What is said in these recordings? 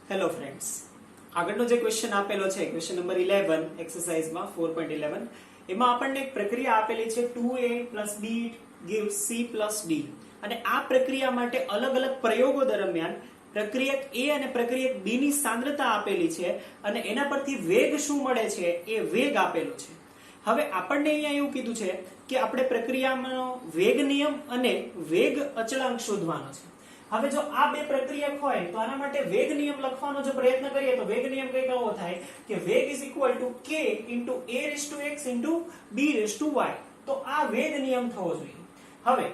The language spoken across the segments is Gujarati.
હેલો ફ્રેન્ડ્સ, આગળનો જે ક્વેશ્ચન આપેલો છે ક્વેશ્ચન નંબર 11 એક્સરસાઇઝમાં 4.11 એમાં આપણને એક પ્રક્રિયા આપેલી છે 2a + b gives c + d અને આ પ્રક્રિયા માટે અલગ અલગ પ્રયોગો દરમિયાન પ્રક્રિયક a અને પ્રક્રિયક b ની સાંદ્રતા આપેલી છે અને એના પરથી વેગ શું મળે છે એ વેગ આપેલો છે. હવે આપણને અહીંયા એવું કીધું છે કે આપણે પ્રક્રિયાનો વેગ નિયમ અને વેગ અચળાંક શોધવાનો છે. હવે જો આ બે પ્રક્રિયક હોય તો આના માટે વેગ નિયમ લખવાનો જો પ્રયત્ન કરીએ તો વેગ નિયમ કઈ કેવો થાય કે વેગ k a⁴ b⁴ તો આ વેગ નિયમ થવો જોઈએ. હવે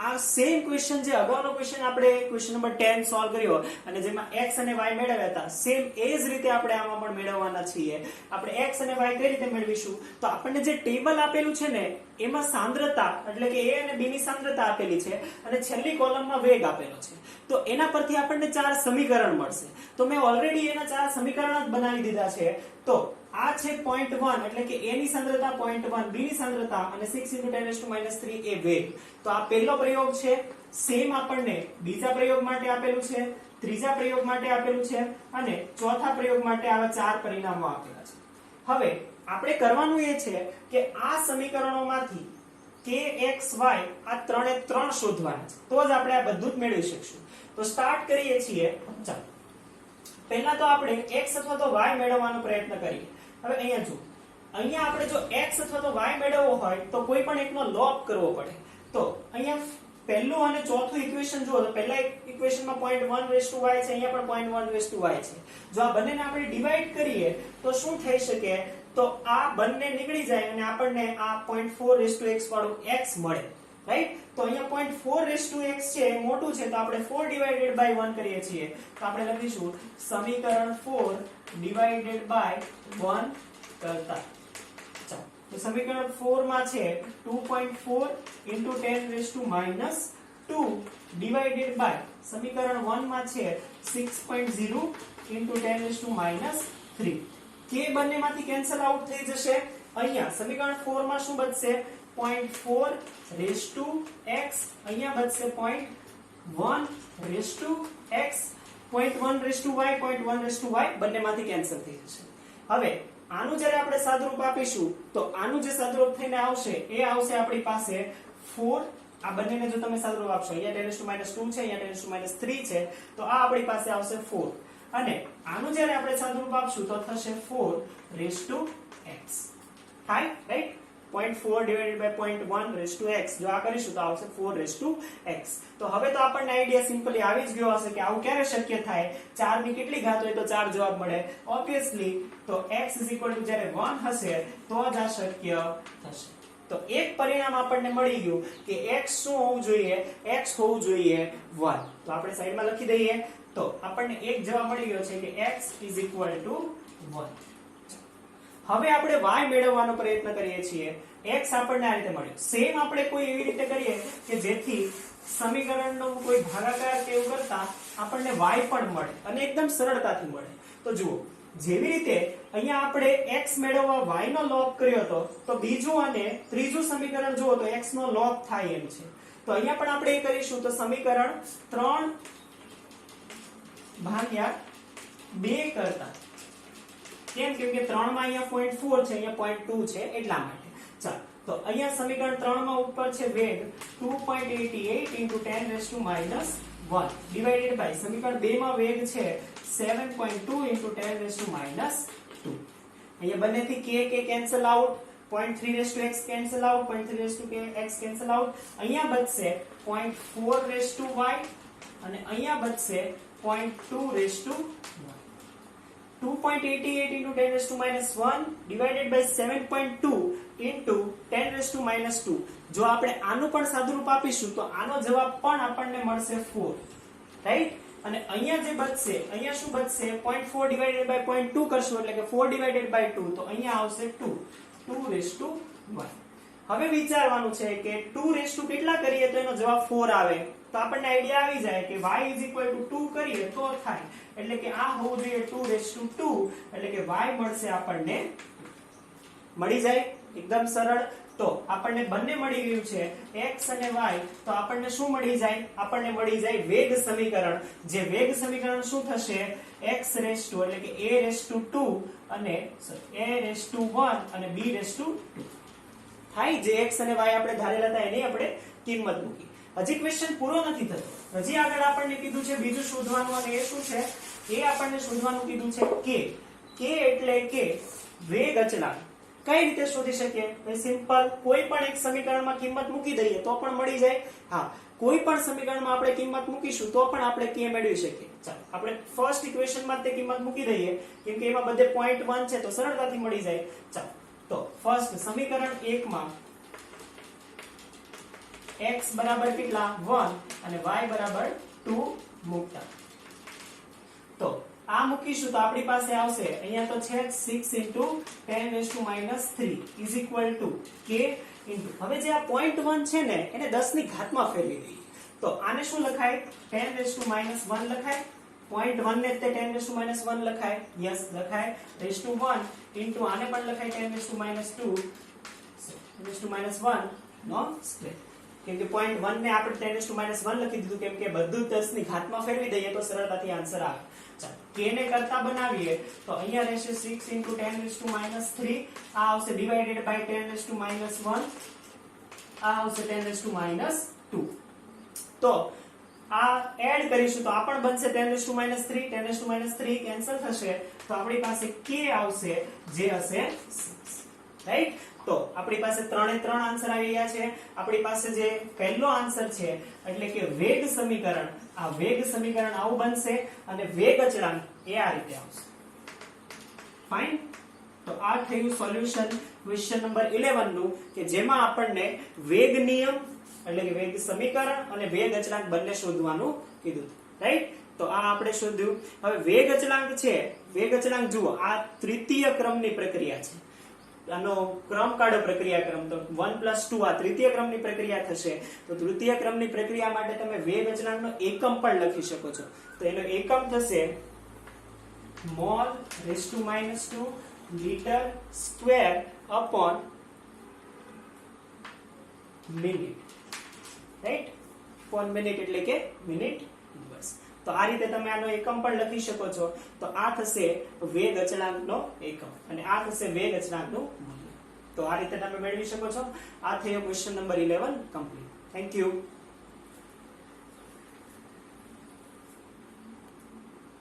આ સેમ ક્વેશ્ચન જે અગાઉનો ક્વેશ્ચન આપણે ક્વેશ્ચન નંબર 10 સોલ્વ કર્યો અને જેમાં x અને y મેળવ્યા હતા સેમ એ જ રીતે આપણે આમાં પણ મેળવવાના છીએ. આપણે x અને y કઈ રીતે મેળવીશું તો આપણને જે ટેબલ આપેલું છે ને એમાં સાંદ્રતા એટલે કે a અને b ની સાંદ્રતા આપેલી છે અને છેલ્લી કોલમમાં વેગ આપેલો છે. તો એના પરથી આપણને 4 સમીકરણ મળશે. તો મેં ઓલરેડી એના 4 સમીકરણ જ બનાવી દીધા છે. તો આ છે point 1 એટલે કે a ની સાંદ્રતા point 1 b ની સાંદ્રતા અને 6 × 10⁻³ એ વેગ. તો આ પહેલો પ્રયોગ છે. સેમ આપણને બીજા પ્રયોગ માટે આપેલું છે, ત્રીજા પ્રયોગ માટે આપેલું છે અને ચોથા પ્રયોગ માટે આવા 4 પરિણામો આપેલા છે. હવે આપણે કરવાનું એ છે કે આ સમીકરણોમાંથી kx y આ ત્રણે ત્રણ શોધવાના છે. તો જ આપણે આ બધું જ મેળવી શકશું. તો સ્ટાર્ટ કરીએ છીએ. ચાલો પહેલા તો આપણે x અથવા તો y મેળવવાનો પ્રયત્ન કરીએ. હવે અહીંયા જો અહીંયા આપણે જો x અથવા તો y મેળવવો હોય તો કોઈ પણ એકનો લોપ કરવો પડે. તો અહીંયા પહેલું અને ચોથું ઇક્વેશન જુઓ તો પહેલા ઇક્વેશનમાં point 1 y છે, અહીંયા પણ point 1 y છે. જો આ બંનેને આપણે ડિવાઈડ કરીએ તો શું થઈ શકે તો આ બંને નીકળી જાય અને આપણને આ point 4 વાળું x મળે. રાઈટ. તો અહીંયા point 4 છે એ મોટું છે તો આપણે 4/1 કરીએ છીએ તો આપણે લખીશું સમીકરણ 4/1 કરતા. ચાલો તો સમીકરણ 4 માં છે 2.4 × 10⁻² ડિવાઇડેડ બાય સમીકરણ 1 માં છે 6.0 × 10⁻³ કે બંનેમાંથી કેન્સલ આઉટ થઈ જશે. અહીંયા સમીકરણ 4 માં શું બચશે .4x અહીંયા બચશે .1x .1y બંનેમાંથી કેન્સલ થઈ જશે. હવે આનું જ્યારે આપણે સાદુરૂપ આપીશું તો આનું જે સાદુરૂપ થઈને આવશે એ આવશે આપણી પાસે 4. આ બંનેને જો તમે સાદુરૂપ આપશો અહીંયા 10⁻² છે, અહીંયા 10⁻³ છે તો આ આપણી પાસે આવશે 4 અને આનું જ્યારે આપણે સાદુરૂપ આપશું તો થશે 4x થાય. રાઈટ. .4/.1x જો આ કરીશું તો આવશે 4x. તો હવે તો આપણને આઈડિયા સિમ્પલી આવી જ ગયો હશે કે આવું ક્યારે શક્ય થાય. 4 ની કેટલી ઘાત હોય તો 4 જવાબ મળે ઓબ્વિયસલી. તો x જ્યારે 1 હશે તો જ આ શક્ય થશે. તો એક પરિણામ આપણને મળી ગયું કે x શું હોવું જોઈએ, x હોવું જોઈએ 1. તો આપણે સાઈડમાં લખી દઈએ તો આપણને એક જવાબ મળી ગયો છે કે x = 1. હવે આપણે y મેળવવાનો પ્રયત્ન કરીએ છીએ. x આપણને આ રીતે મળ્યો. સેમ આપણે કોઈ એવી રીતે કરીએ કે જેથી સમીકરણનો કોઈ ભાગાકાર કે એવું કરતા આપણને y પણ મળે અને એકદમ સરળતાથી મળે. તો જુઓ જેવી રીતે અહીંયા આપણે x મેળવવા y નો લોપ કર્યો હતો તો બીજું અને ત્રીજું સમીકરણ જુઓ તો x નો લોપ થાય એમ છે. તો અહીંયા પણ આપણે એ કરીશું તો સમીકરણ 3/2 કરતા. કેમ કે 3 માં અહીંયા point 4 છે, અહીંયા point 2 છે એટલા માટે. ચાલો તો અહીંયા સમીકરણ 3 માં ઉપર છે વેગ 2.88 × 10⁻1 ડિવાઇડેડ બાય સમીકરણ 2 માં વેગ છે 7.2 × 10⁻². અહીંયા બંનેથી k cancel out, .3x cancel out, .3x cancel out. અહીંયા બચશે .4y અને અહીંયા બચશે .2y. 2.88 × 10⁻1 divided by 7.2 into 10⁻². જો આપણે આનું પણ સાદુરૂપ આપીશું તો આનો જવાબ પણ આપણને મળશે 4. રાઈટ. અને અહીંયા જે બચશે અહીંયા શું બચશે .4 divided by .2 કરશું એટલે કે 4/2 તો અહીંયા આવશે 2/1. હવે વિચારવાનું છે કે 2 કેટલા કરીએ તો એનો જવાબ 4 આવે. તો આપણને આઈડિયા આવી જાય કે y = 2 કરીએ તો થાય એટલે કે આ હોવું જોઈએ 2/2 એટલે કે y મળશે આપણને મળી જાય એકદમ સરળ. તો આપણને બંને મળી ગયું છે x અને y, તો આપણને શું મળી જાય? આપણને મળી જાય વેગ સમીકરણ. જે વેગ સમીકરણ શું થશે? x રેસ ટુ એટલે કે a રેસ ટુ 2 અને a રેસ ટુ 1 અને b રેસ ટુ 2 થાય. જે x અને y આપણે ધારેલા હતા એની આપણે કિંમત મૂકી. હજી ક્વેશ્ચન પૂરો નથી થતો. હજી આગળ આપણને કીધું છે બીજું શોધવાનું, અને એ શું છે? એ આપણને શોધવાનું કીધું છે k એટલે કે વેગ અચળાંક. કઈ રીતે શોધી શકીએ? સિમ્પલ, કોઈ પણ એક સમીકરણમાં કિંમત મૂકી દઈએ તો પણ મળી જાય. હા, કોઈ પણ સમીકરણમાં આપણે કિંમત મૂકીશું તો પણ આપણે k મેળવી શકીએ. ચાલો આપણે ફર્સ્ટ ઇક્વેશનમાં તે કિંમત મૂકી દઈએ, કેમ કે એમાં બધે 0.1 છે તો સરળતાથી મળી જાય. ચાલો તો ફર્સ્ટ સમીકરણ 1 માં x બરાબર કેટલા? 1 અને y બરાબર 2 મૂકતા. તો આ મૂકીશું તો આપણી પાસે આવશે, અહીંયા તો છે 6 * 10⁻³ is equal to k into, હવે જે આ 0.1 છે ને એને 10 ની ઘાતમાં ફેરવી દઈએ. તો આને શું લખાય? 10⁻1 લખાય. 0.1 ને તે 10⁻1 લખાય. યસ લખાય. ⁻1 ઇન્ટુ આને પણ લખાય 10⁻2 10⁻1 નો સ્ક્વેર. કેમ કે 0.1 ને આપણે 10⁻1 લખી દીધું, કેમ કે બધું 10 ની ઘાતમાં ફેરવી દઈએ તો સરળતાથી આન્સર આવે. ચાલો k ને કરતા બનાવીએ તો અહીંયા રહેશે 6 * 10⁻3. આ આવશે ડિવાઇડેડ બાય 10⁻1. આ આવશે 10⁻2. તો આ એડ કરીશું તો આ પણ બનશે 10⁻3. 10⁻3 કેન્સલ થશે તો આપણી પાસે k આવશે જે હશે 6. રાઈટ? તો આપણી પાસે 3 એ 3 આન્સર આવી ગયા છે. આપણી પાસે જે પહેલો આન્સર છે એટલે કે વેગ સમીકરણ, આ વેગ સમીકરણ આવું બનશે અને વેગ અચળાંક એ આ રીતે આવશે. ફાઇન. તો આ થયું સોલ્યુશન ક્વેશ્ચન નંબર 11 નું, કે જેમાં આપણને વેગ નિયમ એટલે કે વેગ સમીકરણ અને વેગ અચળાંક બંને શોધવાનું કીધું. રાઈટ? તો આ આપણે શોધ્યું. હવે વેગ અચળાંક છે, વેગ અચળાંક જુઓ, આ તૃતીય ક્રમની પ્રક્રિયા છે. આનો ક્રમ કાઢો, પ્રક્રિયા ક્રમ. તો 1 + 2 આ તૃતીય ક્રમની પ્રક્રિયા થશે. તો તૃતીય ક્રમની પ્રક્રિયા માટે તમે વેગ અચળાંકનો એકમ પણ લખી શકો છો. તો એનો એકમ થશે mol⁻²m²/મિનિટ. રાઈટ? પર મિનિટ એટલે કે મિનિટ દિવસ. તો આ રીતે તમે આનો એકમ પણ લખી શકો છો. તો આ થશે વેગ અચળાંકનો એકમ અને આ થશે વેગ અચળાંકનું મૂલ્ય. તો આ રીતે તમે મેળવી શકો છો. આ થયો question number 11 complete. Thank you.